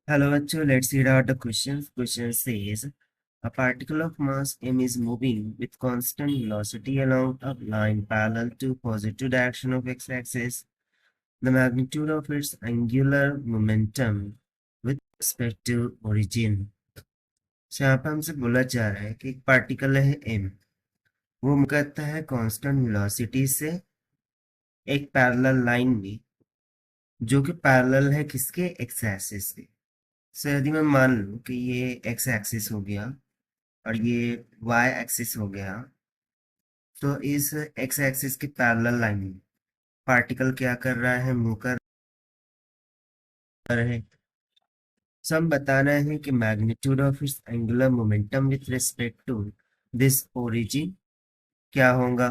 Hello, bachcho. Let's read out the questions. Question says, a particle of mass m is moving with constant velocity along a line parallel to positive direction of x-axis. The magnitude of its angular momentum with respect to origin. So यहाँ पे हमसे बोला जा रहा है कि एक particle है m, वो मूव करता है कांस्टेंट वेलोसिटी से एक पैरेलल लाइन में, जो कि पैरेलल है किसके, एक्स एक्सिस के। सो यदि मैं मान लूं कि ये एक्स एक्सिस हो गया और ये वाई एक्सिस हो गया, तो इस एक्स एक्सिस के पैरेलल लाइन में पार्टिकल क्या कर रहा है, मूव कर रहा है। सो हम बताना है कि magnitude of its angular momentum with respect to this origin क्या होगा।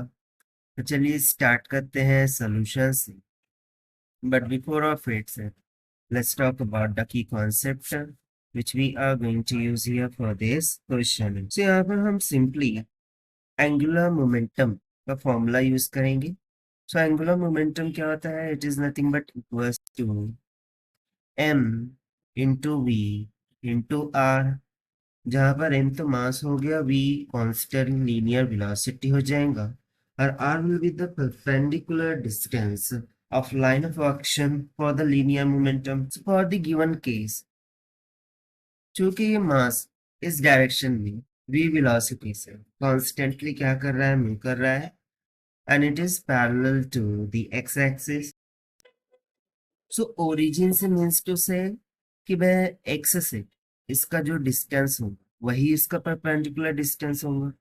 तो चलिए स्टार्ट करते हैं सॉल्यूशन से, but before of its let's talk about the key concept which we are going to use here for this question. So यहाँ पर हम simply angular momentum का फॉर्मूला यूज करेंगे। सो एंगुलर मोमेंटम क्या होता है, it is nothing but equals to m into v into r, जहां पर m तो मास हो गया, v कांस्टेंट लीनियर वेलोसिटी हो जाएगा और r will be the perpendicular distance of line of action for the linear momentum. So for the given case, चूंकि ये मास इस डायरेक्शन में v वेलोसिटी से कॉन्स्टेंटली क्या कर रहा है, मूव कर रहा है, and it is parallel to the x-axis. So origin से means to say कि वह x से इसका जो डिस्टेंस होगा वही इसका परपेंडिकुलर डिस्टेंस होगा।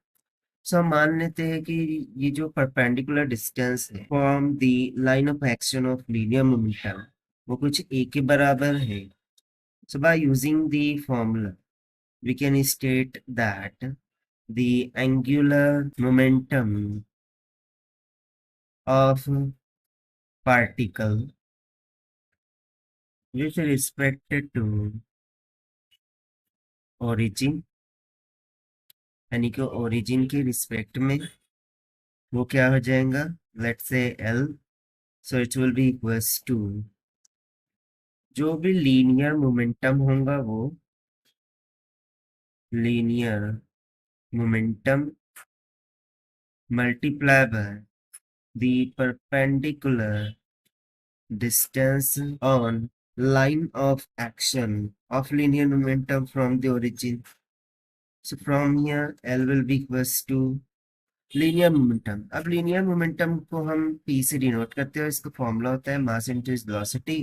सो हम मान लेते हैं कि ये जो परपेंडिकुलर डिस्टेंस है from the line of action of linear momentum वो कुछ a के बराबर है। So by using the formula we can state that the angular momentum of particle with respect to origin, यानी कि ओरिजिन के रिस्पेक्ट में वो क्या हो जाएगा, let's say L, so it will be equals to जो भी लीनियर मोमेंटम होगा वो linear momentum multiply by the perpendicular distance on line of action of linear momentum from the origin. So from here L will be equals to linear momentum. अब linear momentum को हम p से denote करते हैं, इसका formula होता है mass into इस वेलोसिटी।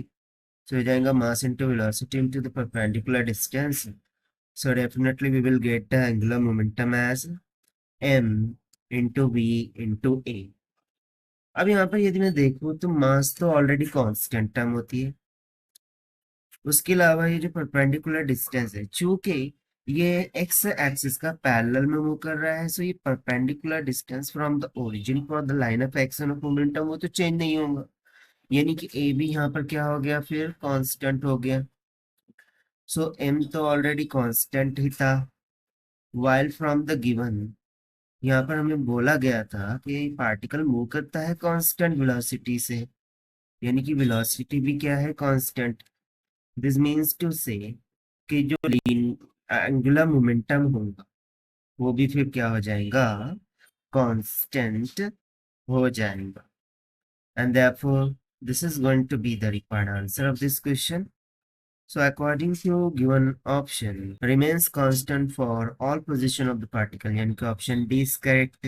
सो हो जाएगा mass into velocity into the perpendicular distance. So definitely we will get the angular momentum as m into v into a। अब यहाँ पर यदि मैं देखूँ तो मास तो ऑलरेडी कांस्टेंट टर्म होती है, उसके अलावा ये जो परपेंडिकुलर डिस्टेंस है, चूंकि ये एक्स एक्सिस का पैरेलल में मूव कर रहा है, सो ये perpendicular distance from the origin for the line of action of momentum वो तो चेंज नहीं होगा, यानी कि ए भी यहाँ पर क्या हो गया, फिर कांस्टेंट हो गया। सो एम तो ऑलरेडी कांस्टेंट ही था, वाइल फ्रॉम द गिवन यहाँ पर हमें बोला गया था कि पार्टिकल मूव करता है कांस्टेंट वेलोसिटी से, यानी कि वेलोसिटी भी क्या है, कांस्टेंट। दिस मीन्स टू से कि जो एंगुलर मोमेंटम होगा वो भी फिर क्या हो जाएगा, कांस्टेंट हो जाएगा। And therefore this is going to be the required answer of this question. So according to given option remains constant for all position of the particle, यानी कि option D is correct.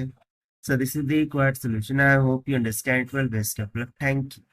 So this is the required solution. I hope you understand well. Best of luck. Thank you.